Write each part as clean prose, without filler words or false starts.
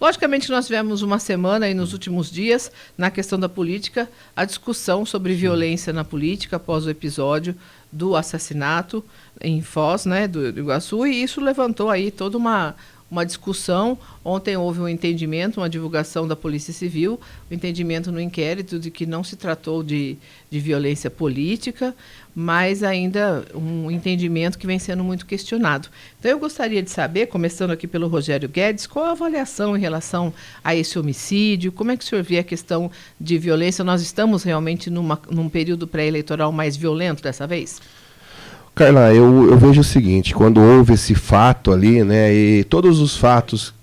Logicamente que nós tivemos uma semana aí nos últimos dias, na questão da política, a discussão sobre violência na política após o episódio do assassinato em Foz, né, do Iguaçu, e isso levantou aí toda uma discussão. Ontem houve um entendimento, uma divulgação da Polícia Civil, um entendimento no inquérito de que não se tratou de violência política, mas ainda um entendimento que vem sendo muito questionado. Então eu gostaria de saber, começando aqui pelo Rogério Guedes, qual a avaliação em relação a esse homicídio, como é que o senhor vê a questão de violência? Nós estamos realmente num período pré-eleitoral mais violento dessa vez? Carla, eu vejo o seguinte, quando houve esse fato ali, né, e todos os fatos,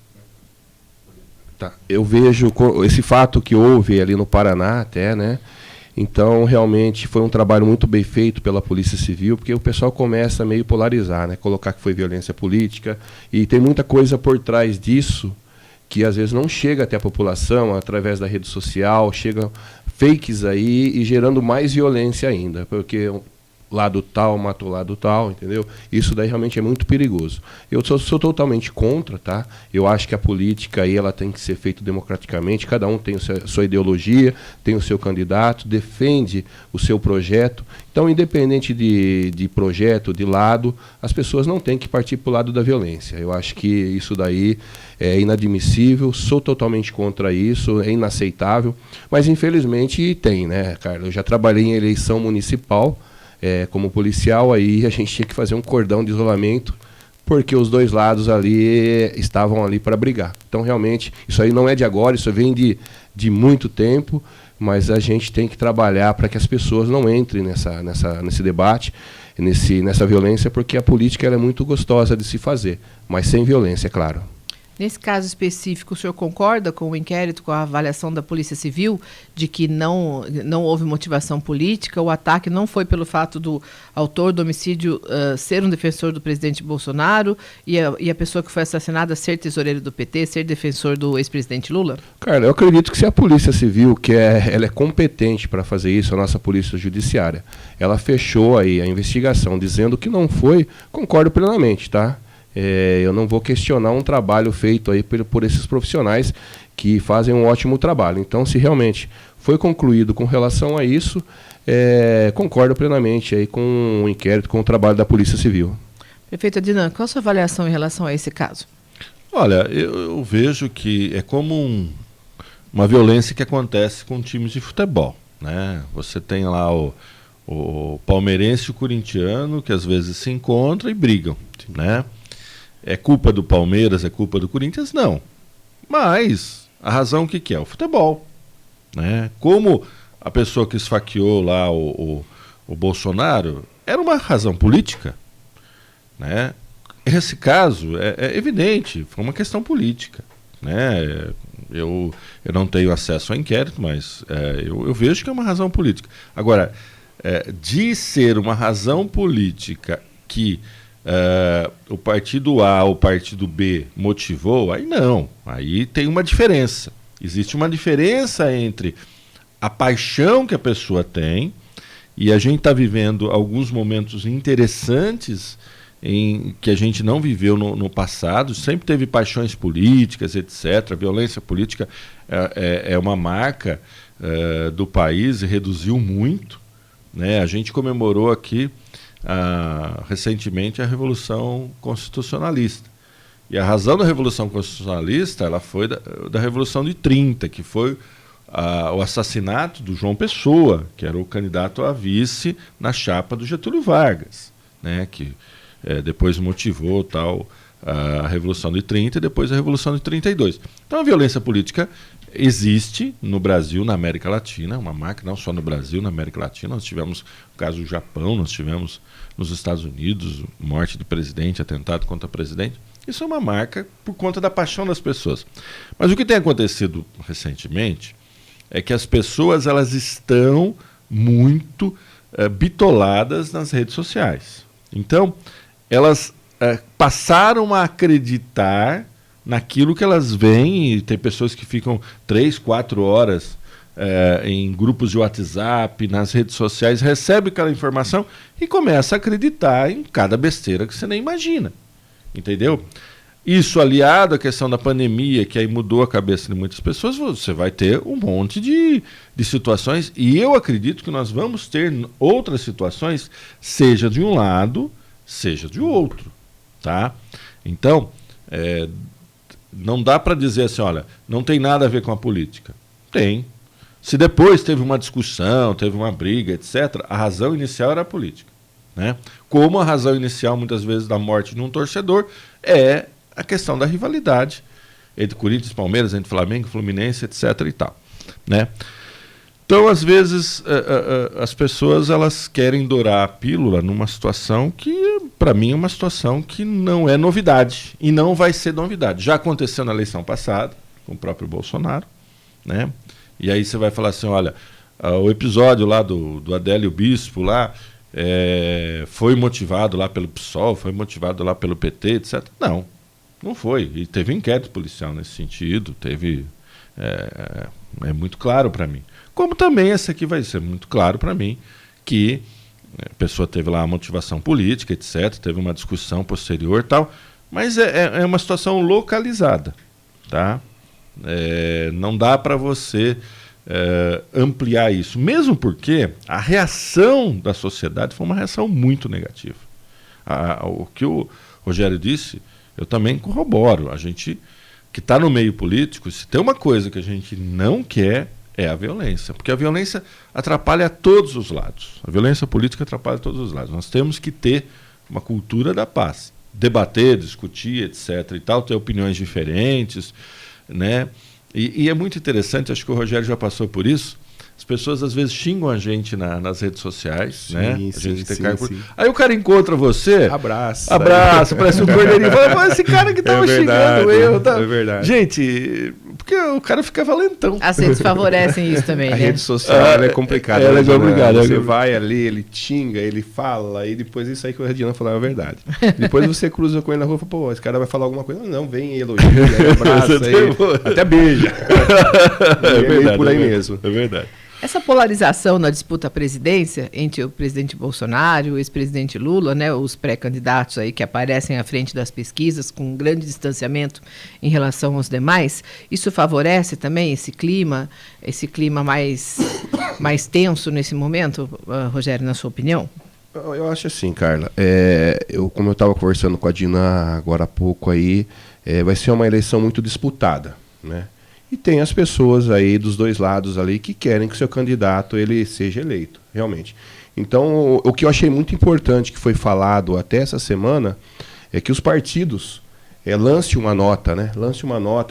eu vejo esse fato que houve ali no Paraná até, né, então realmente foi um trabalho muito bem feito pela Polícia Civil, porque o pessoal começa a meio polarizar, né, colocar que foi violência política, e tem muita coisa por trás disso, que às vezes não chega até a população, através da rede social, chegam fakes aí e gerando mais violência ainda, porque lado tal, mata o lado tal, entendeu? Isso daí realmente é muito perigoso. Eu sou totalmente contra, tá? Eu acho que a política aí ela tem que ser feita democraticamente, cada um tem a sua ideologia, tem o seu candidato, defende o seu projeto. Então, independente de projeto, de lado, as pessoas não têm que partir para o lado da violência. Eu acho que isso daí é inadmissível, sou totalmente contra isso, é inaceitável, mas infelizmente tem, né, Carla? Eu já trabalhei em eleição municipal, como policial, aí a gente tinha que fazer um cordão de isolamento, porque os dois lados ali estavam ali para brigar. Então, realmente, isso aí não é de agora, isso vem de muito tempo, mas a gente tem que trabalhar para que as pessoas não entrem nesse debate, nessa violência, porque a política ela é muito gostosa de se fazer, mas sem violência, é claro. Nesse caso específico, o senhor concorda com o inquérito, com a avaliação da Polícia Civil, de que não houve motivação política, o ataque não foi pelo fato do autor do homicídio ser um defensor do presidente Bolsonaro e a pessoa que foi assassinada ser tesoureiro do PT, ser defensor do ex-presidente Lula? Cara, eu acredito que se a Polícia Civil, ela é competente para fazer isso, a nossa Polícia Judiciária, ela fechou aí a investigação dizendo que não foi, concordo plenamente, tá? Eu não vou questionar um trabalho feito aí por esses profissionais que fazem um ótimo trabalho. Então, se realmente foi concluído com relação a isso, concordo plenamente aí com o inquérito, com o trabalho da Polícia Civil. Prefeito Adnan, qual a sua avaliação em relação a esse caso? Olha, eu vejo que é como uma violência que acontece com times de futebol, né? Você tem lá o palmeirense e o corintiano, que às vezes se encontram e brigam, né? É culpa do Palmeiras, é culpa do Corinthians? Não. Mas a razão o que é? O futebol, né? Como a pessoa que esfaqueou lá o Bolsonaro era uma razão política, né? Esse caso é evidente, foi uma questão política, né? Eu não tenho acesso ao inquérito, mas eu vejo que é uma razão política. Agora, de ser uma razão política que o partido A ou o partido B motivou, aí não, aí tem uma diferença. Existe uma diferença entre a paixão que a pessoa tem, e a gente está vivendo alguns momentos interessantes que a gente não viveu no passado, sempre teve paixões políticas, etc. A violência política é uma marca do país e reduziu muito, né? A gente comemorou aqui recentemente a Revolução Constitucionalista. E a razão da Revolução Constitucionalista ela foi da Revolução de 30, que foi o assassinato do João Pessoa, que era o candidato a vice na chapa do Getúlio Vargas, né, que depois motivou a Revolução de 30 e depois a Revolução de 32. Então a violência política existe no Brasil, na América Latina, uma marca não só no Brasil, na América Latina. Nós tivemos o caso do Japão, nós tivemos nos Estados Unidos morte de presidente, atentado contra presidente. Isso é uma marca por conta da paixão das pessoas. Mas o que tem acontecido recentemente é que as pessoas elas estão muito bitoladas nas redes sociais. Então, elas passaram a acreditar naquilo que elas veem, e tem pessoas que ficam 3, 4 horas em grupos de WhatsApp, nas redes sociais, recebe aquela informação e começa a acreditar em cada besteira que você nem imagina. Entendeu? Isso aliado à questão da pandemia, que aí mudou a cabeça de muitas pessoas, você vai ter um monte de situações, e eu acredito que nós vamos ter outras situações, seja de um lado, seja de outro, tá? Então, não dá para dizer assim, olha, não tem nada a ver com a política. Tem. Se depois teve uma discussão, teve uma briga, etc., a razão inicial era a política, né? Como a razão inicial, muitas vezes, da morte de um torcedor é a questão da rivalidade entre Corinthians, Palmeiras, entre Flamengo, Fluminense, etc. e tal, né? Então, às vezes, as pessoas elas querem dourar a pílula numa situação que, para mim, é uma situação que não é novidade e não vai ser novidade. Já aconteceu na eleição passada, com o próprio Bolsonaro, né? E aí você vai falar assim, olha, o episódio lá do Adélio Bispo lá, foi motivado lá pelo PSOL, foi motivado lá pelo PT, etc. Não foi. E teve inquérito policial nesse sentido, é muito claro para mim. Como também esse aqui vai ser muito claro para mim que a pessoa teve lá a motivação política, etc., teve uma discussão posterior e tal, mas é uma situação localizada, tá? Não dá para você ampliar isso, mesmo porque a reação da sociedade foi uma reação muito negativa. O que o Rogério disse, eu também corroboro. A gente que está no meio político, se tem uma coisa que a gente não quer, é a violência, porque a violência atrapalha a todos os lados. A violência política atrapalha a todos os lados. Nós temos que ter uma cultura da paz, debater, discutir, etc. e tal, ter opiniões diferentes, né? E é muito interessante, acho que o Rogério já passou por isso. As pessoas às vezes xingam a gente nas redes sociais, sim, né? Sim. Aí o cara encontra você, abraça, parece um cordeirinho, fala, esse cara que estava xingando eu. Tá? É verdade. Gente, porque o cara fica valentão. As redes favorecem isso também, A né? rede social é complicada. Ela é complicada. Você vai ali, ele xinga, ele fala, e depois isso aí que o Rediana falou é verdade. Depois você cruza com ele na rua e fala, pô, esse cara vai falar alguma coisa. Não, vem e elogia, aí abraça, até beija. É verdade, por aí mesmo. É verdade. Essa polarização na disputa à presidência entre o presidente Bolsonaro e o ex-presidente Lula, né, os pré-candidatos aí que aparecem à frente das pesquisas com um grande distanciamento em relação aos demais, isso favorece também esse clima mais tenso nesse momento, Rogério, na sua opinião? Eu acho assim, Carla. Como eu estava conversando com a Dina agora há pouco aí, vai ser uma eleição muito disputada, né? E tem as pessoas aí dos dois lados ali que querem que o seu candidato ele seja eleito, realmente. Então, o que eu achei muito importante que foi falado até essa semana é que os partidos lancem uma nota, né?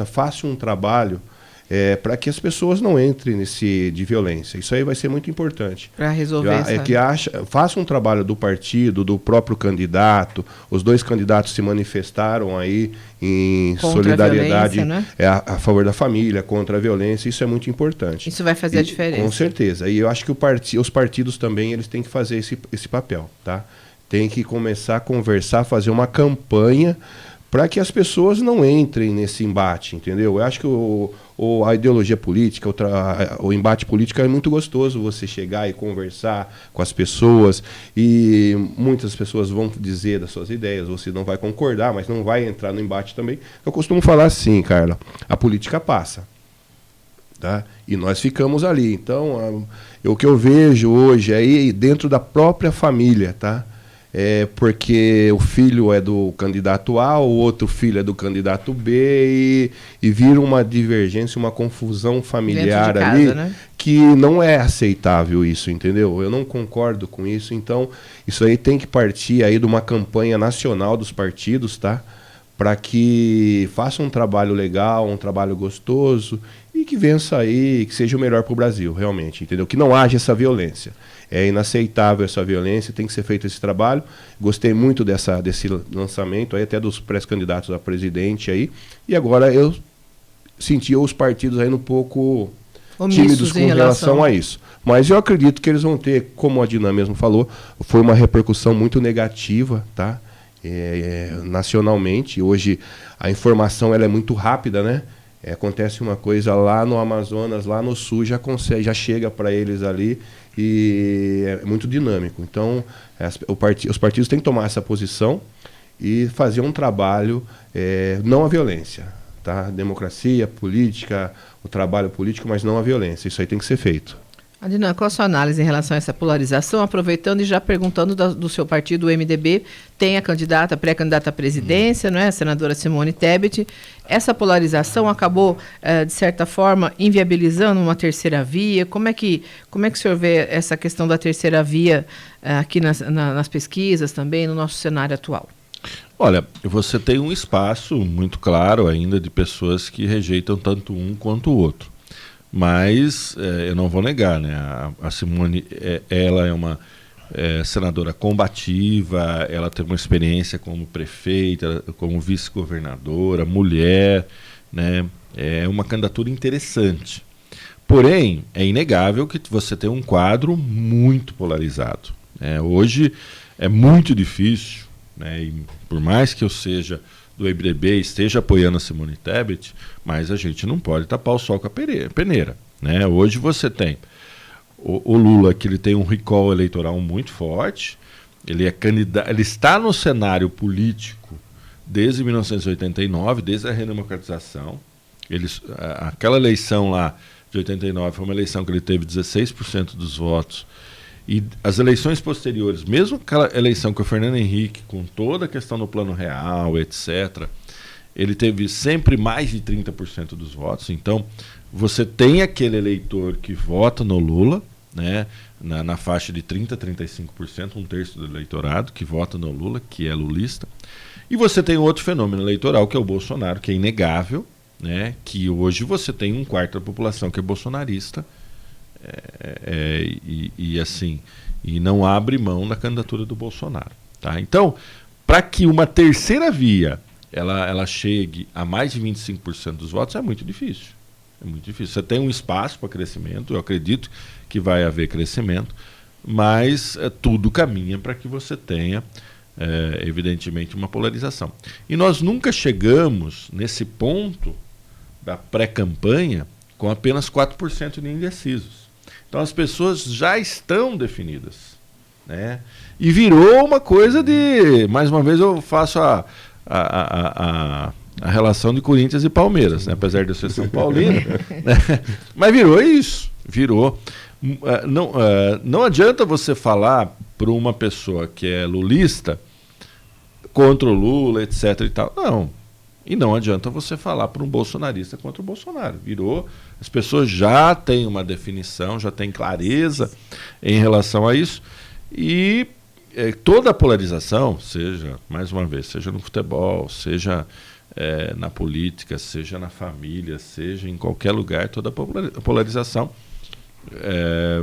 Façam um trabalho para que as pessoas não entrem de violência. Isso aí vai ser muito importante. Para resolver faça um trabalho do partido, do próprio candidato. Os dois candidatos se manifestaram aí em contra solidariedade, né? A favor da família, contra a violência. Isso é muito importante. Isso vai fazer a diferença. Com certeza. E eu acho que os partidos também eles têm que fazer esse papel, tá? Tem que começar a conversar, fazer uma campanha para que as pessoas não entrem nesse embate, entendeu? Eu acho que a ideologia política, o embate político é muito gostoso, você chegar e conversar com as pessoas, e muitas pessoas vão dizer das suas ideias, você não vai concordar, mas não vai entrar no embate também. Eu costumo falar assim, Carla, a política passa, tá? E nós ficamos ali. Então, o que eu vejo hoje aí dentro da própria família, tá? Porque o filho é do candidato A, o outro filho é do candidato B, e vira uma divergência, uma confusão familiar casa, ali, né? Que não é aceitável isso, entendeu? Eu não concordo com isso, então isso aí tem que partir aí de uma campanha nacional dos partidos, tá? Para que faça um trabalho legal, um trabalho gostoso, e que vença aí, que seja o melhor para o Brasil, realmente, entendeu? Que não haja essa violência. É inaceitável essa violência, tem que ser feito esse trabalho. Gostei muito desse lançamento, aí, até dos pré-candidatos a presidente aí. E agora eu senti os partidos aí um pouco tímidos com relação a isso. Mas eu acredito que eles vão ter, como a Dina mesmo falou, foi uma repercussão muito negativa, tá? Nacionalmente. Hoje a informação ela é muito rápida, né? Acontece uma coisa lá no Amazonas, lá no Sul, já chega para eles ali, e é muito dinâmico. Então, os partidos têm que tomar essa posição e fazer um trabalho não à violência, tá? Democracia, política, o trabalho político, mas não à violência. Isso aí tem que ser feito. Adnan, qual a sua análise em relação a essa polarização? Aproveitando e já perguntando do seu partido, o MDB, tem a pré-candidata à presidência, não é? A senadora Simone Tebet. Essa polarização acabou, de certa forma, inviabilizando uma terceira via? Como é que o senhor vê essa questão da terceira via aqui nas pesquisas também, no nosso cenário atual? Olha, você tem um espaço muito claro ainda de pessoas que rejeitam tanto um quanto o outro. Mas eu não vou negar, né? A Simone, ela é uma senadora combativa, ela tem uma experiência como prefeita, como vice-governadora, mulher, né? É uma candidatura interessante. Porém, é inegável que você tem um quadro muito polarizado. Hoje é muito difícil, né? E por mais que eu seja do MDB esteja apoiando a Simone Tebet, mas a gente não pode tapar o sol com a peneira, né? Hoje você tem o Lula, que ele tem um recall eleitoral muito forte, ele é candidato, ele está no cenário político desde 1989, desde a redemocratização. Aquela eleição lá de 89 foi uma eleição que ele teve 16% dos votos. E as eleições posteriores, mesmo aquela eleição com o Fernando Henrique, com toda a questão do Plano Real, etc., ele teve sempre mais de 30% dos votos. Então, você tem aquele eleitor que vota no Lula, né, na faixa de 30% a 35%, um terço do eleitorado que vota no Lula, que é lulista. E você tem outro fenômeno eleitoral, que é o Bolsonaro, que é inegável, né, que hoje você tem um quarto da população que é bolsonarista, e não abre mão da candidatura do Bolsonaro, tá? Então, para que uma terceira via ela chegue a mais de 25% dos votos, é muito difícil. É muito difícil. Você tem um espaço para crescimento, eu acredito que vai haver crescimento, mas tudo caminha para que você tenha, evidentemente, uma polarização. E nós nunca chegamos nesse ponto da pré-campanha com apenas 4% de indecisos. Então as pessoas já estão definidas, né? E virou uma coisa de... Mais uma vez eu faço a relação de Corinthians e Palmeiras, né? Apesar de eu ser São Paulino, né? Mas virou isso. Virou. Não adianta você falar para uma pessoa que é lulista contra o Lula, etc. e tal. Não. E não adianta você falar para um bolsonarista contra o Bolsonaro. Virou, as pessoas já têm uma definição, já têm clareza em relação a isso. E toda a polarização, seja, mais uma vez, seja no futebol, seja na política, seja na família, seja em qualquer lugar, toda a polarização,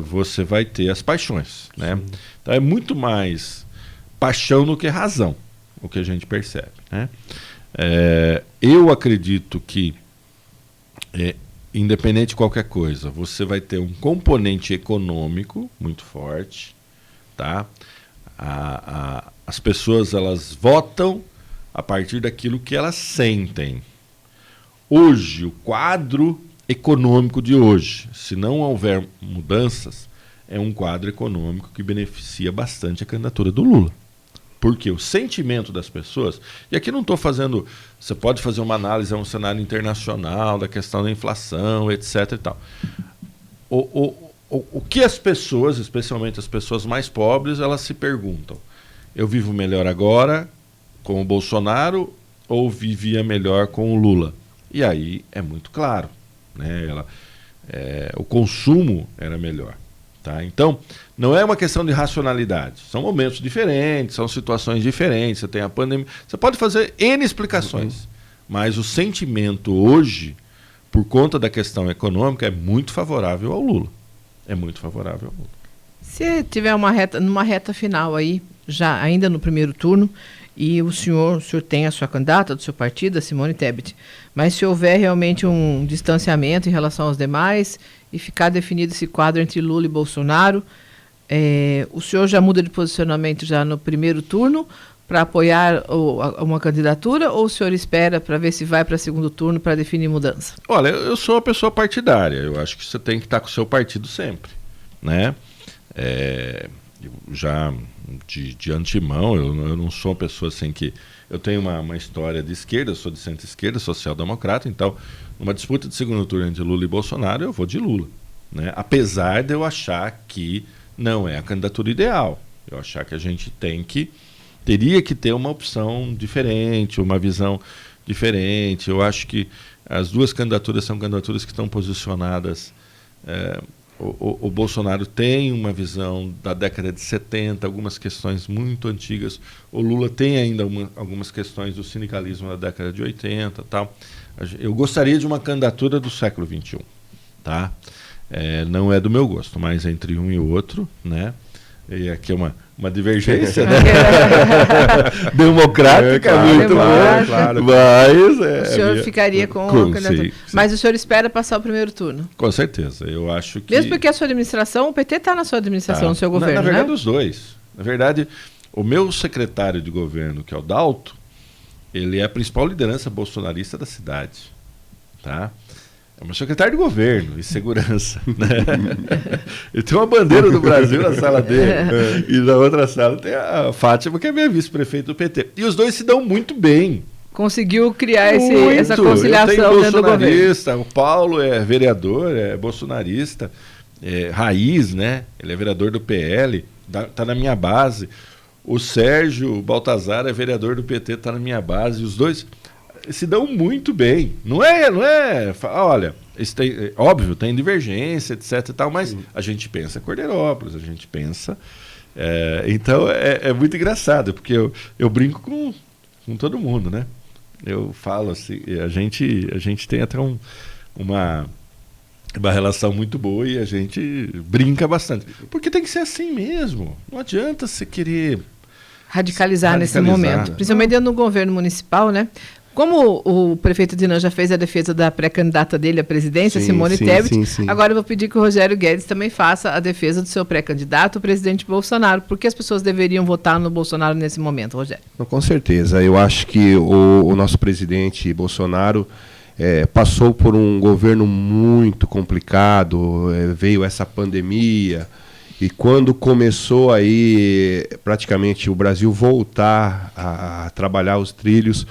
você vai ter as paixões, né? Então é muito mais paixão do que razão, o que a gente percebe, né? Eu acredito que, independente de qualquer coisa, você vai ter um componente econômico muito forte, tá? As pessoas, elas votam a partir daquilo que elas sentem. Hoje, o quadro econômico de hoje, se não houver mudanças, é um quadro econômico que beneficia bastante a candidatura do Lula. Porque o sentimento das pessoas, e aqui não estou fazendo, você pode fazer uma análise a um cenário internacional, da questão da inflação, etc. e tal. O que as pessoas, especialmente as pessoas mais pobres, elas se perguntam: eu vivo melhor agora com o Bolsonaro ou vivia melhor com o Lula? E aí é muito claro, né? O consumo era melhor. Tá? Então, não é uma questão de racionalidade. São momentos diferentes, são situações diferentes. Você tem a pandemia. Você pode fazer N explicações. Mas o sentimento hoje, por conta da questão econômica, é muito favorável ao Lula. É muito favorável ao Lula. Se tiver numa reta final aí, já ainda no primeiro turno, e o senhor tem a sua candidata do seu partido, a Simone Tebet, mas se houver realmente um distanciamento em relação aos demais e ficar definido esse quadro entre Lula e Bolsonaro, o senhor já muda de posicionamento já no primeiro turno para apoiar uma candidatura, ou o senhor espera para ver se vai para segundo turno para definir mudança? Olha, eu sou uma pessoa partidária, eu acho que você tem que estar com o seu partido sempre, né? já de antemão, eu não sou uma pessoa assim que... Eu tenho uma história de esquerda, eu sou de centro-esquerda, social-democrata, então, numa disputa de segundo turno entre Lula e Bolsonaro, eu vou de Lula, né? Apesar de eu achar que não é a candidatura ideal. Eu achar que a gente teria que ter uma opção diferente, uma visão diferente. Eu acho que as duas candidaturas são candidaturas que estão posicionadas... O Bolsonaro tem uma visão da década de 70, algumas questões muito antigas. O Lula tem ainda algumas questões do sindicalismo da década de 80. Tal. Eu gostaria de uma candidatura do século XXI. Tá? Não é do meu gosto, mas entre um e outro, né? E aqui é uma divergência, né? Democrática, claro, muito boa. Claro. Mas, o senhor ficaria com a candidatura. Sim. Mas o senhor espera passar o primeiro turno? Com certeza. Eu acho que... Mesmo porque a sua administração, o PT está na sua administração, no seu governo, na verdade, né? os dois. Na verdade, o meu secretário de governo, que é o Dalto, ele é a principal liderança bolsonarista da cidade. Tá? É o meu secretário de governo e segurança. Né? Ele tem uma bandeira do Brasil na sala dele. E na outra sala tem a Fátima, que é minha vice-prefeito do PT. E os dois se dão muito bem. Conseguiu criar essa conciliação dentro do governo. O Paulo é vereador, é bolsonarista, raiz, né? Ele é vereador do PL, está na minha base. O Sérgio Baltazar é vereador do PT, está na minha base. E os dois se dão muito bem. Não é. Olha, óbvio, tem divergência, etc. e tal, mas a gente pensa Cordeirópolis, a gente pensa. Então é muito engraçado, porque eu brinco com todo mundo, né? Eu falo assim, a gente tem até uma relação muito boa e a gente brinca bastante. Porque tem que ser assim mesmo. Não adianta você querer radicalizar nesse momento. Principalmente dentro do governo municipal, né? Como o prefeito Dinan já fez a defesa da pré-candidata dele à presidência, Simone Tebet, agora eu vou pedir que o Rogério Guedes também faça a defesa do seu pré-candidato, o presidente Bolsonaro. Por que as pessoas deveriam votar no Bolsonaro nesse momento, Rogério? Com certeza. Eu acho que o nosso presidente Bolsonaro passou por um governo muito complicado, veio essa pandemia, e quando começou aí praticamente o Brasil voltar a trabalhar os trilhos,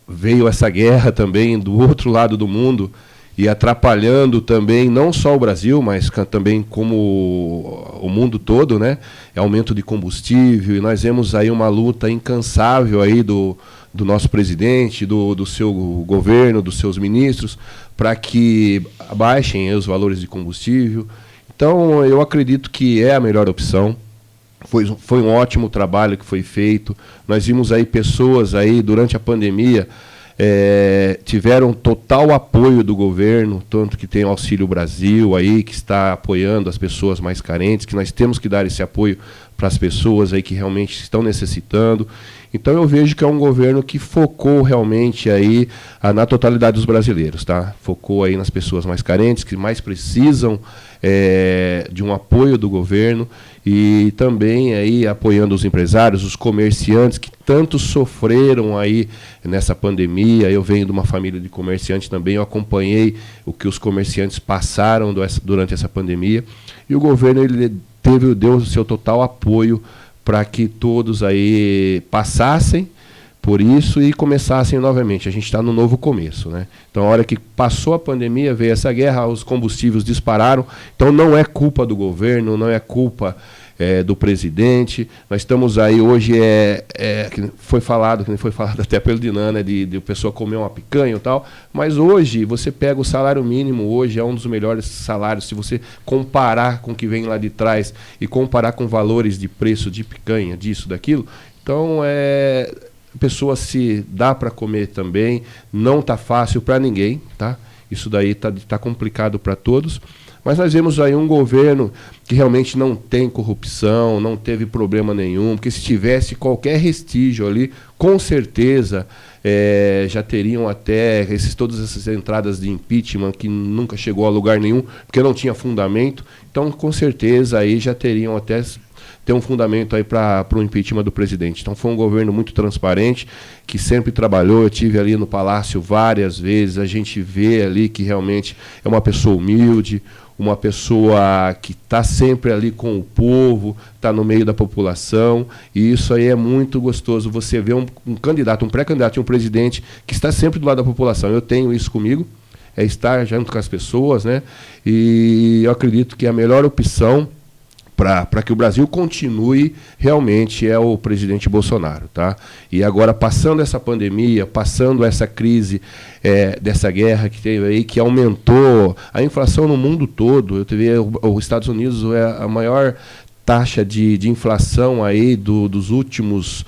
veio essa guerra também do outro lado do mundo e atrapalhando também não só o Brasil, mas também como o mundo todo, né? Aumento de combustível, e nós vemos aí uma luta incansável aí do nosso presidente, do seu governo, dos seus ministros, para que abaixem os valores de combustível. Então, eu acredito que é a melhor opção. Foi um ótimo trabalho que foi feito. Nós vimos aí pessoas aí durante a pandemia tiveram total apoio do governo, tanto que tem o Auxílio Brasil aí, que está apoiando as pessoas mais carentes, que nós temos que dar esse apoio para as pessoas aí que realmente estão necessitando. Então eu vejo que é um governo que focou realmente aí na totalidade dos brasileiros, tá? Focou aí nas pessoas mais carentes, que mais precisam de um apoio do governo, e também aí apoiando os empresários, os comerciantes que tanto sofreram aí nessa pandemia. Eu venho de uma família de comerciantes também, eu acompanhei o que os comerciantes passaram durante essa pandemia, e o governo ele deu o seu total apoio para que todos aí passassem por isso e começassem novamente. A gente está no novo começo, né? Então, a hora que passou a pandemia, veio essa guerra, os combustíveis dispararam. Então, não é culpa do governo, não é culpa do presidente. Nós estamos aí hoje, que foi falado até pelo Dinan, né, de pessoa comer uma picanha e tal, mas hoje você pega o salário mínimo, hoje é um dos melhores salários, se você comparar com o que vem lá de trás e comparar com valores de preço de picanha, disso, daquilo, então a pessoa se dá para comer também, não está fácil para ninguém, tá? Isso daí está complicado para todos. Mas nós vemos aí um governo que realmente não tem corrupção, não teve problema nenhum, porque se tivesse qualquer restígio ali, com certeza já teriam até todas essas entradas de impeachment que nunca chegou a lugar nenhum, porque não tinha fundamento. Então, com certeza, aí já teriam até tem um fundamento aí para o impeachment do presidente. Então foi um governo muito transparente, que sempre trabalhou. Eu tive ali no Palácio várias vezes, a gente vê ali que realmente é uma pessoa humilde, uma pessoa que está sempre ali com o povo, está no meio da população, e isso aí é muito gostoso. Você vê um candidato, um pré-candidato e um presidente que está sempre do lado da população. Eu tenho isso comigo, é estar junto com as pessoas, né? E eu acredito que a melhor opção para que o Brasil continue realmente é o presidente Bolsonaro, tá? E agora, passando essa pandemia, passando essa crise dessa guerra que teve aí, que aumentou a inflação no mundo todo. Eu tive os Estados Unidos é a maior taxa de inflação aí dos últimos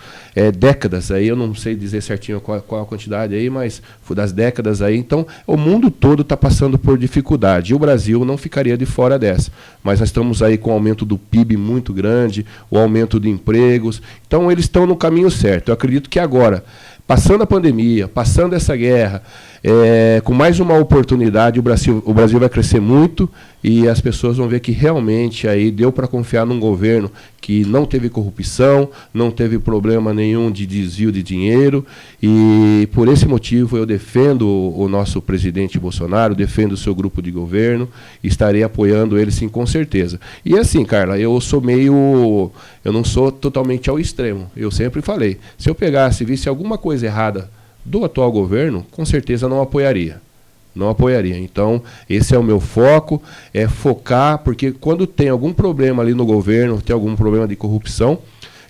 décadas aí, eu não sei dizer certinho qual a quantidade aí, mas foi das décadas aí. Então o mundo todo está passando por dificuldade, e o Brasil não ficaria de fora dessa, mas nós estamos aí com o aumento do PIB muito grande, o aumento de empregos, então eles estão no caminho certo. Eu acredito que agora, passando a pandemia, passando essa guerra, com mais uma oportunidade, o Brasil vai crescer muito, e as pessoas vão ver que realmente aí deu para confiar num governo que não teve corrupção, não teve problema nenhum de desvio de dinheiro, e por esse motivo eu defendo o nosso presidente Bolsonaro, defendo o seu grupo de governo, e estarei apoiando ele sim, com certeza. E assim, Carla, eu não sou totalmente ao extremo, eu sempre falei, se eu visse alguma coisa errada do atual governo, com certeza não apoiaria. Não apoiaria. Então, esse é o meu foco, é focar, porque quando tem algum problema ali no governo, tem algum problema de corrupção,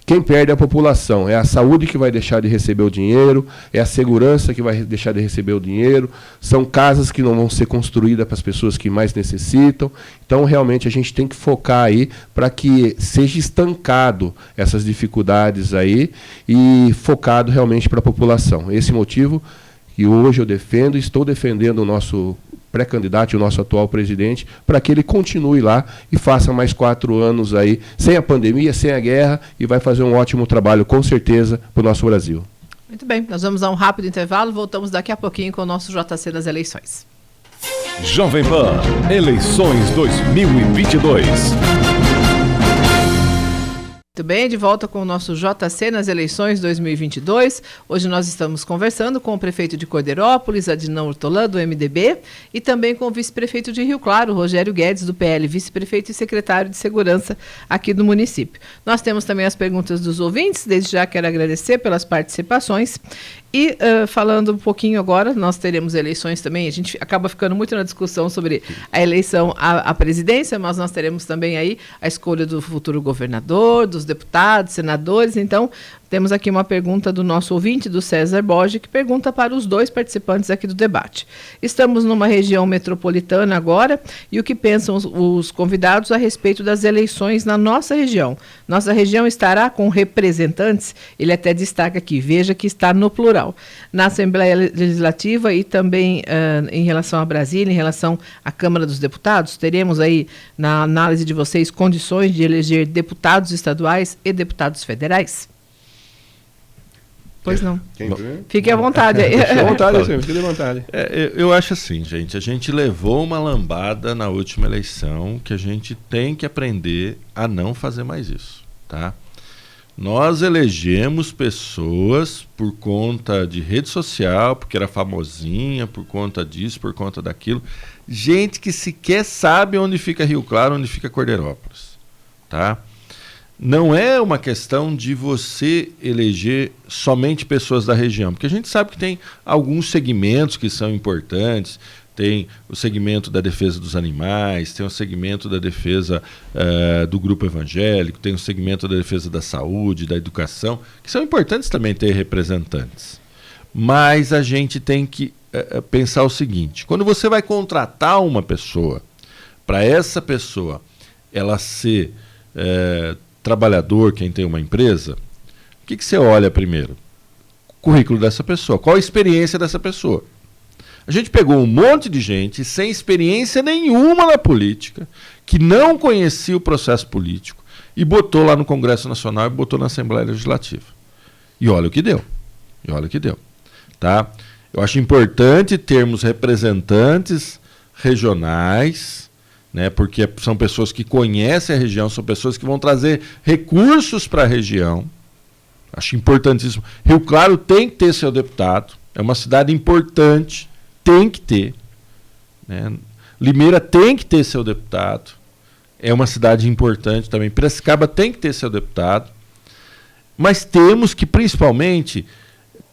quem perde é a população. É a saúde que vai deixar de receber o dinheiro, é a segurança que vai deixar de receber o dinheiro, são casas que não vão ser construídas para as pessoas que mais necessitam. Então, realmente, a gente tem que focar aí para que seja estancado essas dificuldades aí e focado realmente para a população. Esse motivo que hoje eu defendo, estou defendendo o nosso pré-candidato e o nosso atual presidente, para que ele continue lá e faça mais 4 anos aí, sem a pandemia, sem a guerra, e vai fazer um ótimo trabalho, com certeza, para o nosso Brasil. Muito bem, nós vamos a um rápido intervalo, voltamos daqui a pouquinho com o nosso JC das eleições. Jovem Pan, eleições 2022. Muito bem, de volta com o nosso JC nas eleições 2022. Hoje nós estamos conversando com o prefeito de Cordeirópolis, Adinão Hortolã, do MDB, e também com o vice-prefeito de Rio Claro, Rogério Guedes, do PL, vice-prefeito e secretário de Segurança aqui do município. Nós temos também as perguntas dos ouvintes, desde já quero agradecer pelas participações. E falando um pouquinho agora, nós teremos eleições também, a gente acaba ficando muito na discussão sobre a eleição à presidência, mas nós teremos também aí a escolha do futuro governador, dos deputados, senadores. Então, temos aqui uma pergunta do nosso ouvinte, do César Borges, que pergunta para os 2 participantes aqui do debate. Estamos numa região metropolitana agora, e o que pensam os convidados a respeito das eleições na nossa região? Nossa região estará com representantes? Ele até destaca aqui, veja que está no plural. Na Assembleia Legislativa e também em relação a Brasília, em relação à Câmara dos Deputados, teremos aí, na análise de vocês, condições de eleger deputados estaduais e deputados federais? Pois não. Fique à vontade aí. Fique à vontade, fique à vontade. Eu acho assim, gente, a gente levou uma lambada na última eleição que a gente tem que aprender a não fazer mais isso, tá? Nós elegemos pessoas por conta de rede social, porque era famosinha, por conta disso, por conta daquilo. Gente que sequer sabe onde fica Rio Claro, onde fica Cordeirópolis, tá? Não é uma questão de você eleger somente pessoas da região, porque a gente sabe que tem alguns segmentos que são importantes, tem o segmento da defesa dos animais, tem o segmento da defesa do grupo evangélico, tem o segmento da defesa da saúde, da educação, que são importantes também ter representantes. Mas a gente tem que pensar o seguinte, quando você vai contratar uma pessoa, para essa pessoa ela ser trabalhador, quem tem uma empresa, o que você olha primeiro? O currículo dessa pessoa, qual a experiência dessa pessoa? A gente pegou um monte de gente sem experiência nenhuma na política, que não conhecia o processo político, e botou lá no Congresso Nacional e botou na Assembleia Legislativa. E olha o que deu. Tá? Eu acho importante termos representantes regionais né? Porque são pessoas que conhecem a região, são pessoas que vão trazer recursos para a região. Acho importantíssimo. Rio Claro tem que ter seu deputado, é uma cidade importante, tem que ter, né? Limeira tem que ter seu deputado, é uma cidade importante também. Piracicaba tem que ter seu deputado, mas temos que, principalmente,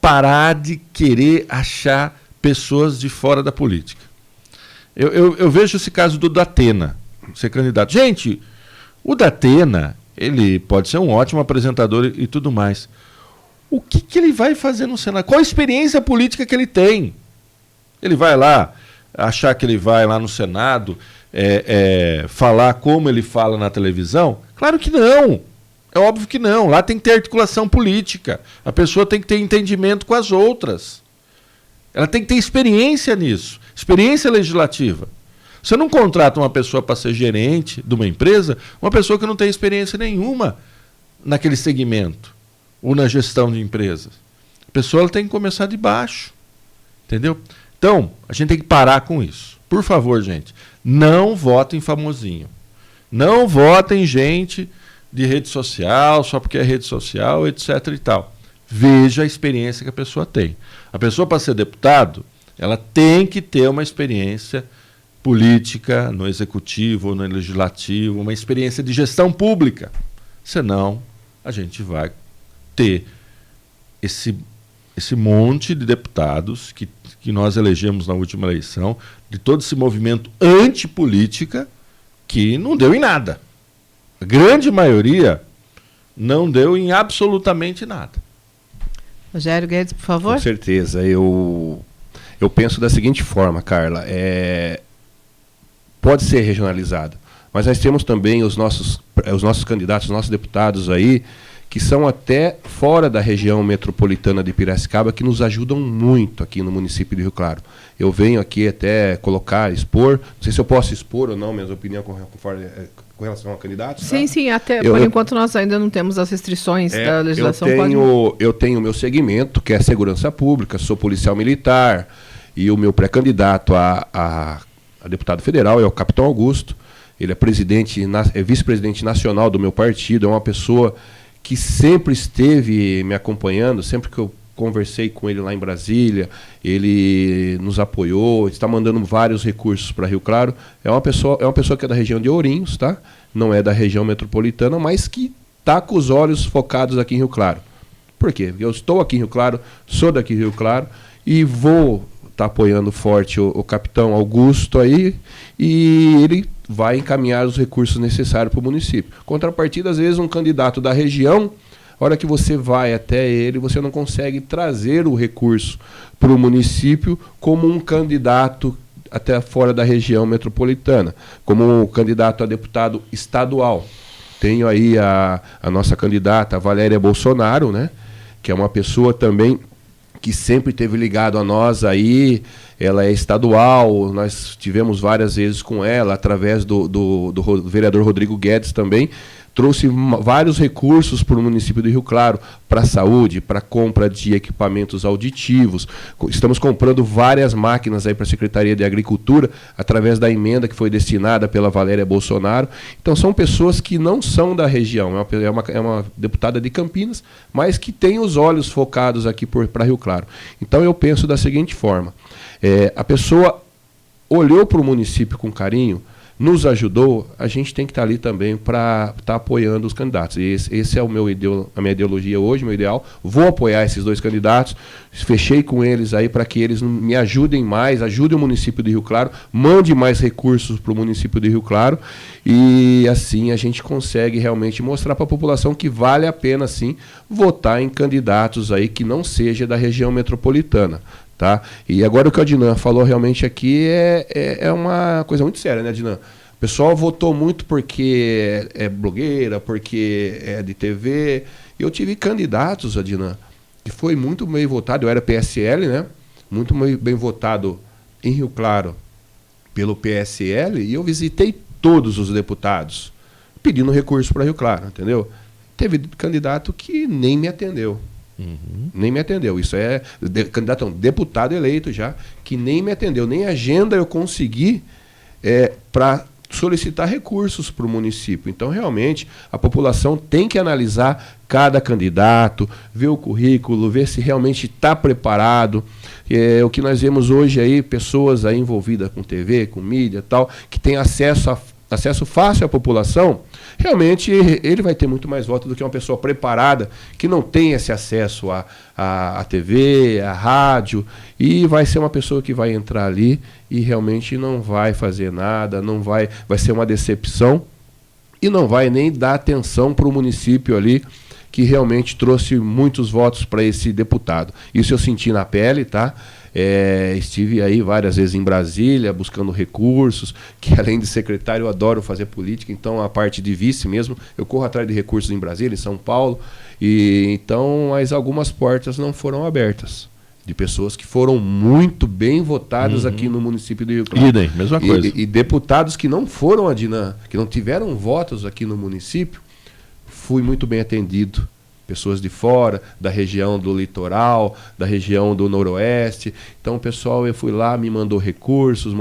parar de querer achar pessoas de fora da política. Eu vejo esse caso do Datena ser candidato. Gente, o Datena, ele pode ser um ótimo apresentador e tudo mais. O que ele vai fazer no Senado? Qual a experiência política que ele tem? Ele vai lá, achar que ele vai lá no Senado falar como ele fala na televisão? Claro que não. É óbvio que não. Lá tem que ter articulação política. A pessoa tem que ter entendimento com as outras. Ela tem que ter experiência nisso. Experiência legislativa. Você não contrata uma pessoa para ser gerente de uma empresa, uma pessoa que não tem experiência nenhuma naquele segmento ou na gestão de empresas. A pessoa ela tem que começar de baixo. Entendeu? Então, a gente tem que parar com isso. Por favor, gente, não votem famosinho. Não votem gente de rede social, só porque é rede social, etc. e tal. Veja a experiência que a pessoa tem. A pessoa, para ser deputado, ela tem que ter uma experiência política no executivo ou no legislativo, uma experiência de gestão pública. Senão, a gente vai ter esse monte de deputados que nós elegemos na última eleição, de todo esse movimento antipolítica, que não deu em nada. A grande maioria não deu em absolutamente nada. Rogério Guedes, por favor. Com certeza. Eu penso da seguinte forma, Carla. Pode ser regionalizado, mas nós temos também os nossos candidatos, os nossos deputados aí, que são até fora da região metropolitana de Piracicaba, que nos ajudam muito aqui no município de Rio Claro. Eu venho aqui até expor, não sei se eu posso expor ou não, minha opinião com relação a candidatos. Sim, tá? sim, até por enquanto nós ainda não temos as restrições da legislação. Eu tenho o meu segmento, que é segurança pública, sou policial militar, e o meu pré-candidato a deputado federal é o Capitão Augusto. Ele é vice-presidente nacional do meu partido, é uma pessoa que sempre esteve me acompanhando, sempre que eu conversei com ele lá em Brasília, ele nos apoiou, está mandando vários recursos para Rio Claro. É uma pessoa que é da região de Ourinhos, tá? Não é da região metropolitana, mas que está com os olhos focados aqui em Rio Claro. Por quê? Porque eu estou aqui em Rio Claro, sou daqui de Rio Claro e vou estar apoiando forte o Capitão Augusto aí, e ele vai encaminhar os recursos necessários para o município. Contrapartida, às vezes, um candidato da região, a hora que você vai até ele, você não consegue trazer o recurso para o município como um candidato até fora da região metropolitana, como um candidato a deputado estadual. Tenho aí a nossa candidata, a Valéria Bolsonaro, né, que é uma pessoa também que sempre esteve ligado a nós aí. Ela é estadual, nós tivemos várias vezes com ela, através do vereador Rodrigo Guedes também, trouxe vários recursos para o município de Rio Claro, para a saúde, para compra de equipamentos auditivos. Estamos comprando várias máquinas aí para a Secretaria de Agricultura, através da emenda que foi destinada pela Valéria Bolsonaro. Então são pessoas que não são da região, é uma deputada de Campinas, mas que tem os olhos focados aqui para Rio Claro. Então eu penso da seguinte forma: a pessoa olhou para o município com carinho, nos ajudou, a gente tem que estar ali também para estar apoiando os candidatos. Esse é a minha ideologia hoje, meu ideal. Vou apoiar esses dois candidatos, fechei com eles aí para que eles me ajudem mais, ajudem o município de Rio Claro, mande mais recursos para o município de Rio Claro, e assim a gente consegue realmente mostrar para a população que vale a pena, sim, votar em candidatos aí que não seja da região metropolitana. Tá? E agora o que o Adnan falou realmente aqui é uma coisa muito séria, né, Adnan? O pessoal votou muito porque é blogueira, porque é de TV. Eu tive candidatos, Adnan, que foi muito bem votado, eu era PSL, né? Muito bem votado em Rio Claro pelo PSL, e eu visitei todos os deputados pedindo recurso para Rio Claro, entendeu? Teve candidato que nem me atendeu. Nem me atendeu. Isso é candidato, deputado eleito já, que nem me atendeu. Nem agenda eu consegui para solicitar recursos para o município. Então, realmente, a população tem que analisar cada candidato, ver o currículo, ver se realmente está preparado. O que nós vemos hoje aí, pessoas aí envolvidas com TV, com mídia e tal, que têm acesso fácil à população, realmente ele vai ter muito mais votos do que uma pessoa preparada que não tem esse acesso à TV, à rádio, e vai ser uma pessoa que vai entrar ali e realmente não vai fazer nada, vai ser uma decepção e não vai nem dar atenção para o município ali que realmente trouxe muitos votos para esse deputado. Isso eu senti na pele, tá? Estive aí várias vezes em Brasília buscando recursos, que além de secretário eu adoro fazer política, então a parte de vice mesmo, eu corro atrás de recursos em Brasília, em São Paulo, mas algumas portas não foram abertas, de pessoas que foram muito bem votadas aqui no município de Rio Claro. Idem, mesma coisa. E deputados que não foram que não tiveram votos aqui no município, fui muito bem atendido. Pessoas de fora, da região do litoral, da região do noroeste. Então, o pessoal, eu fui lá, me mandou recursos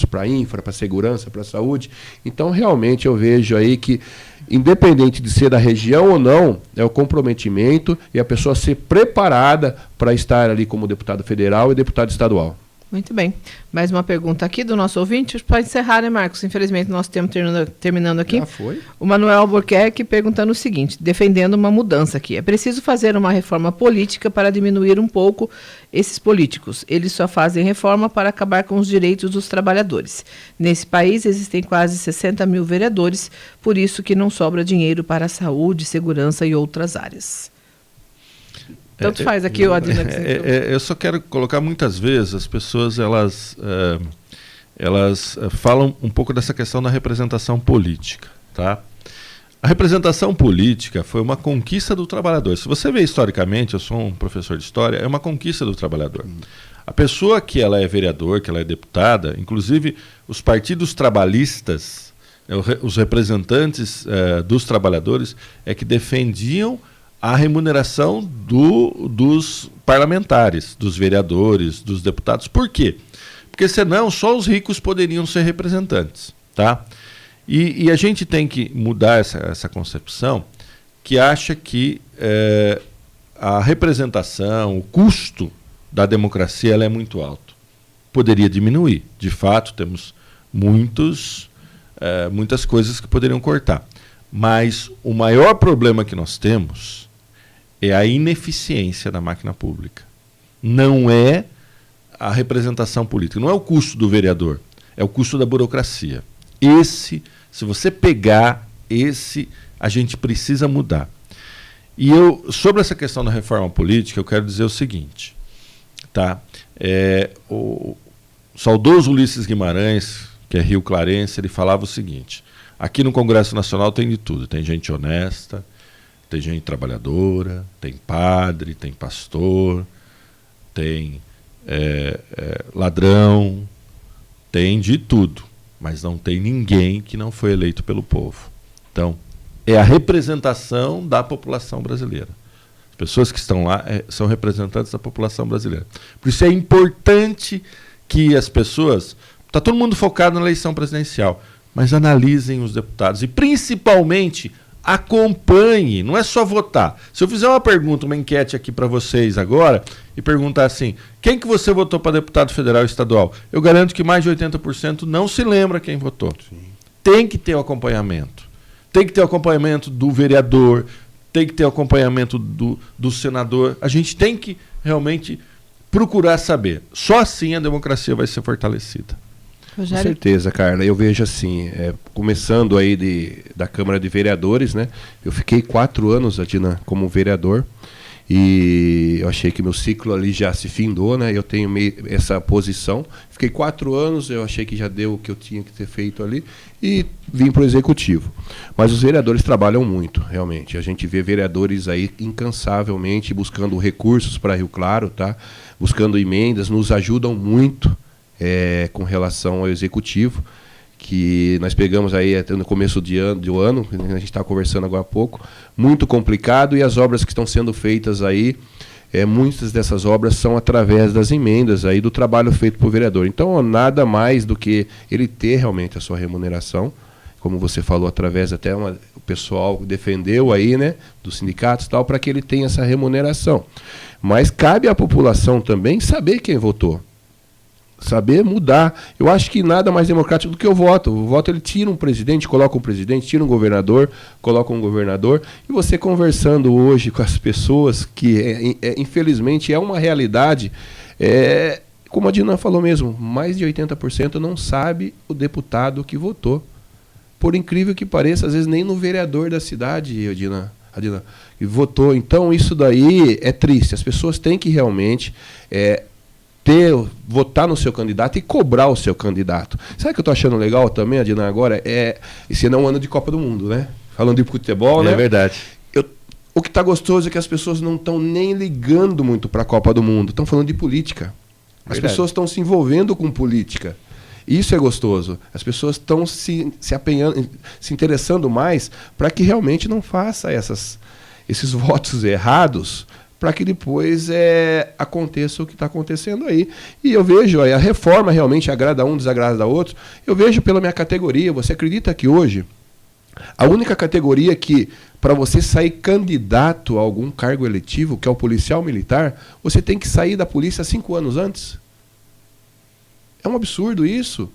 para a infra, para a segurança, para a saúde. Então, realmente, eu vejo aí que, independente de ser da região ou não, é o comprometimento e a pessoa ser preparada para estar ali como deputado federal e deputado estadual. Muito bem. Mais uma pergunta aqui do nosso ouvinte. Para encerrar, né, Marcos? Infelizmente, nosso tempo terminando aqui. Já foi. O Manuel Albuquerque perguntando o seguinte, defendendo uma mudança aqui. É preciso fazer uma reforma política para diminuir um pouco esses políticos. Eles só fazem reforma para acabar com os direitos dos trabalhadores. Nesse país existem quase 60 mil vereadores, por isso que não sobra dinheiro para a saúde, segurança e outras áreas. Tanto faz aqui o Adina. Eu só quero colocar, muitas vezes, as pessoas elas falam um pouco dessa questão da representação política. Tá? A representação política foi uma conquista do trabalhador. Se você vê historicamente, eu sou um professor de história, é uma conquista do trabalhador. A pessoa que ela é vereador, que ela é deputada, inclusive os partidos trabalhistas, os representantes dos trabalhadores, é que defendiam a remuneração dos parlamentares, dos vereadores, dos deputados. Por quê? Porque senão só os ricos poderiam ser representantes. Tá? E a gente tem que mudar essa concepção que acha que a representação, o custo da democracia ela é muito alto. Poderia diminuir. De fato, temos muitas coisas que poderiam cortar. Mas o maior problema que nós temos é a ineficiência da máquina pública. Não é a representação política, não é o custo do vereador, é o custo da burocracia. Se você pegar a gente precisa mudar. E sobre essa questão da reforma política, eu quero dizer o seguinte, tá? O saudoso Ulisses Guimarães, que é rio-clarense, ele falava o seguinte: aqui no Congresso Nacional tem de tudo, tem gente honesta, tem gente trabalhadora, tem padre, tem pastor, tem ladrão, tem de tudo, mas não tem ninguém que não foi eleito pelo povo. Então, é a representação da população brasileira. As pessoas que estão lá são representantes da população brasileira. Por isso é importante que as pessoas... Está todo mundo focado na eleição presidencial, mas analisem os deputados e, principalmente, acompanhe, não é só votar. Se eu fizer uma pergunta, uma enquete aqui para vocês agora e perguntar assim, quem que você votou para deputado federal e estadual? Eu garanto que mais de 80% não se lembra quem votou. Sim. Tem que ter o acompanhamento. Tem que ter o acompanhamento do vereador, tem que ter o acompanhamento do senador. A gente tem que realmente procurar saber. Só assim a democracia vai ser fortalecida. Rogério? Com certeza, Carla. Eu vejo assim, começando aí da Câmara de Vereadores, né? Eu fiquei 4 anos, Adina, como vereador, e eu achei que meu ciclo ali já se findou, né? Eu tenho essa posição. Fiquei 4 anos, eu achei que já deu o que eu tinha que ter feito ali, e vim para o Executivo. Mas os vereadores trabalham muito, realmente. A gente vê vereadores aí incansavelmente buscando recursos para Rio Claro, tá? Buscando emendas, nos ajudam muito. Com relação ao Executivo, que nós pegamos aí até no começo do ano, a gente estava conversando agora há pouco, muito complicado, e as obras que estão sendo feitas aí muitas dessas obras são através das emendas aí do trabalho feito por vereador. Então, nada mais do que ele ter realmente a sua remuneração, como você falou, através até o pessoal defendeu aí, né, dos sindicatos e tal, para que ele tenha essa remuneração. Mas cabe à população também saber quem votou. Saber mudar. Eu acho que nada mais democrático do que o voto. O voto, ele tira um presidente, coloca um presidente, tira um governador, coloca um governador. E você conversando hoje com as pessoas, que infelizmente é uma realidade, como a Dina falou mesmo, mais de 80% não sabe o deputado que votou. Por incrível que pareça, às vezes nem no vereador da cidade, Adina, votou. Então isso daí é triste. As pessoas têm que realmente votar no seu candidato e cobrar o seu candidato. Sabe o que eu estou achando legal também, Adina, agora? Esse não é um ano de Copa do Mundo, né? Falando de futebol, né? É verdade. O que está gostoso é que as pessoas não estão nem ligando muito para a Copa do Mundo. Estão falando de política. As pessoas estão se envolvendo com política. Isso é gostoso. As pessoas estão se apenhando, se interessando mais para que realmente não faça esses votos errados, para que depois aconteça o que está acontecendo aí. E eu vejo, a reforma realmente agrada um, desagrada outro. Eu vejo pela minha categoria. Você acredita que hoje a única categoria que, para você sair candidato a algum cargo eletivo, que é o policial militar, você tem que sair da polícia 5 anos antes? É um absurdo isso.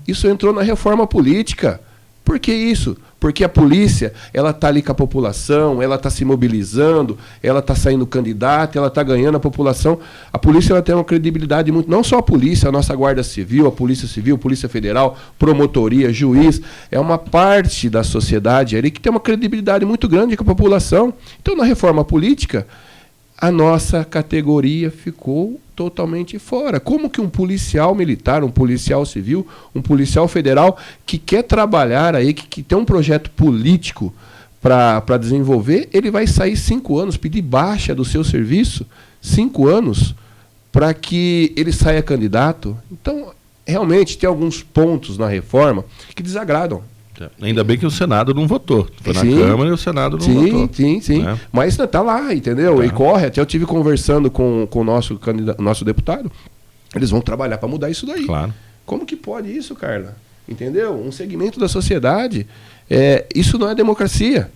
Isso entrou na reforma política. Por que isso? Porque a polícia, ela está ali com a população, ela está se mobilizando, ela está saindo candidata, ela está ganhando a população. A polícia, ela tem uma credibilidade muito... Não só a polícia, a nossa Guarda Civil, a Polícia Civil, Polícia Federal, promotoria, juiz. É uma parte da sociedade ali que tem uma credibilidade muito grande com a população. Então, na reforma política, a nossa categoria ficou totalmente fora. Como que um policial militar, um policial civil, um policial federal que quer trabalhar aí, que tem um projeto político para desenvolver, ele vai sair 5 anos, pedir baixa do seu serviço, 5 anos, para que ele saia candidato? Então, realmente, tem alguns pontos na reforma que desagradam. Ainda bem que o Senado não votou. Foi na Câmara e o Senado não votou. Sim. Né? Mas está lá, entendeu? Tá. E corre. Até eu estive conversando com o nosso deputado. Eles vão trabalhar para mudar isso daí. Claro. Como que pode isso, Carla? Entendeu? Um segmento da sociedade. Isso não é democracia.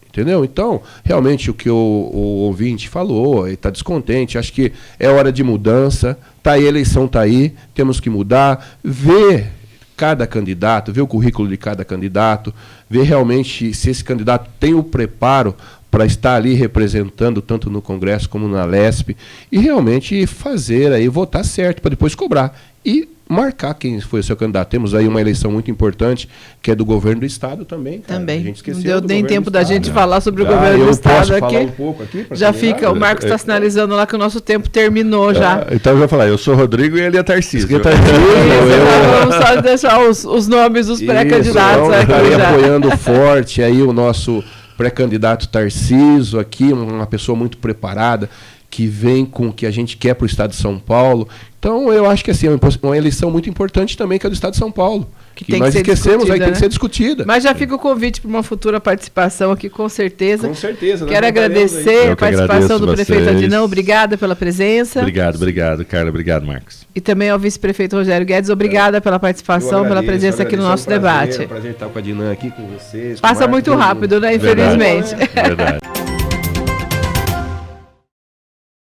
Entendeu? Então, realmente, o que o ouvinte falou, está descontente. Acho que é hora de mudança. Tá aí, a eleição está aí. Temos que mudar. Ver cada candidato, ver o currículo de cada candidato, ver realmente se esse candidato tem o preparo para estar ali representando tanto no Congresso como na LESP, e realmente fazer aí, votar certo, para depois cobrar. E marcar quem foi o seu candidato. Temos aí uma eleição muito importante, que é do governo do Estado também. Cara. Também. A gente esqueceu. Não deu nem tempo da gente falar sobre o governo do Estado aqui. Um pouco aqui já fica, o Marcos está sinalizando lá que o nosso tempo terminou já. Então eu vou falar, eu sou o Rodrigo e ele é Tarcísio. Vamos só deixar os nomes dos pré-candidatos aqui. Estaria apoiando forte aí o nosso pré-candidato Tarcísio aqui, uma pessoa muito preparada, que vem com o que a gente quer para o Estado de São Paulo. Então, eu acho que assim, é uma eleição muito importante também, que é do Estado de São Paulo. Que nós esquecemos, aí tem que ser discutida. Mas já fica o convite para uma futura participação aqui, com certeza. Com certeza. Quero agradecer a participação do prefeito Adinão. Obrigada pela presença. Obrigado, Carla. Obrigado, Marcos. E também ao vice-prefeito Rogério Guedes. Obrigada pela participação, pela presença aqui no nosso debate. É um prazer estar com a Adinã aqui, com vocês. Passa muito rápido, né? Infelizmente. Verdade.